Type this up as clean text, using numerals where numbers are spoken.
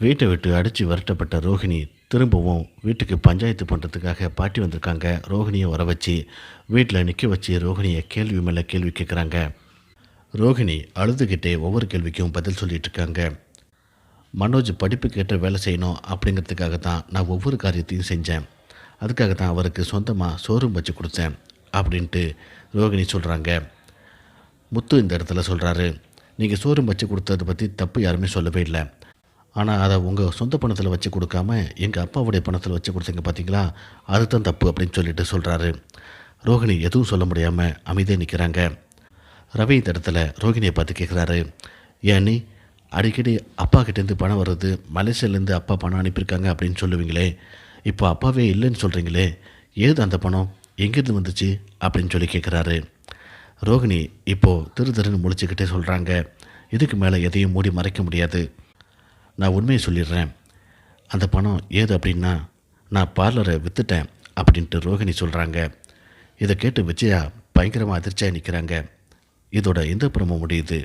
வீட்டை விட்டு அடித்து விரட்டப்பட்ட ரோஹிணி திரும்பவும் வீட்டுக்கு பஞ்சாயத்து பண்ணுறதுக்காக பாட்டி வந்திருக்காங்க. ரோஹிணியை வர வச்சு வீட்டில் நிற்க வச்சு ரோஹிணியை கேள்வி மேலே கேள்வி கேட்குறாங்க. ரோஹிணி அழுதுகிட்டே ஒவ்வொரு கேள்விக்கும் பதில் சொல்லிட்டு இருக்காங்க. மனோஜ் படிப்புக்கு ஏற்ற வேலை செய்யணும் அப்படிங்கிறதுக்காக தான் நான் ஒவ்வொரு காரியத்தையும் செஞ்சேன். அதுக்காக தான் அவருக்கு சொந்தமாக ஷோரூம் வச்சு கொடுத்தேன் அப்படின்ட்டு ரோஹிணி சொல்கிறாங்க. முத்து இந்த இடத்துல சொல்கிறாரு, நீங்கள் ஷோரூம் வச்சு கொடுத்ததை பற்றி தப்பு யாருமே சொல்லவே இல்லை. ஆனால் அதை உங்கள் சொந்த பணத்தில் வச்சு கொடுக்காம எங்கள் அப்பாவுடைய பணத்தில் வச்சு கொடுத்தீங்க பார்த்தீங்களா, அதுதான் தப்பு அப்படின்னு சொல்லிட்டு சொல்கிறாரு. ரோஹிணி எதுவும் சொல்ல முடியாமல் அமைதியாக நிற்கிறாங்க. ரவி இந்த இடத்துல ரோஹிணியை பார்த்து கேட்குறாரு, ஏன் நீ அடிக்கடி அப்பா கிட்டேருந்து பணம் வர்றது, மலேசியாலேருந்து அப்பா பணம் அனுப்பியிருக்காங்க அப்படின்னு சொல்லுவீங்களே, இப்போ அப்பாவே இல்லைன்னு சொல்கிறீங்களே, ஏது அந்த பணம் எங்கேருந்து வந்துச்சு அப்படின்னு சொல்லி கேட்குறாரு. ரோஹிணி இப்போது திருன்னு முழிச்சுக்கிட்டே சொல்கிறாங்க, இதுக்கு மேலே எதையும் மூடி மறைக்க முடியாது. நான் உண்மையை சொல்லிடுறேன். அந்த பணம் ஏது அப்படின்னா நான் பார்லரை விற்றுட்டேன் அப்படின்ட்டு ரோஹிணி சொல்கிறாங்க. இதை கேட்டு விஜயா பயங்கரமாக அதிர்ச்சியாக நிற்கிறாங்க. இதோட இந்த புறமும் முடியுது.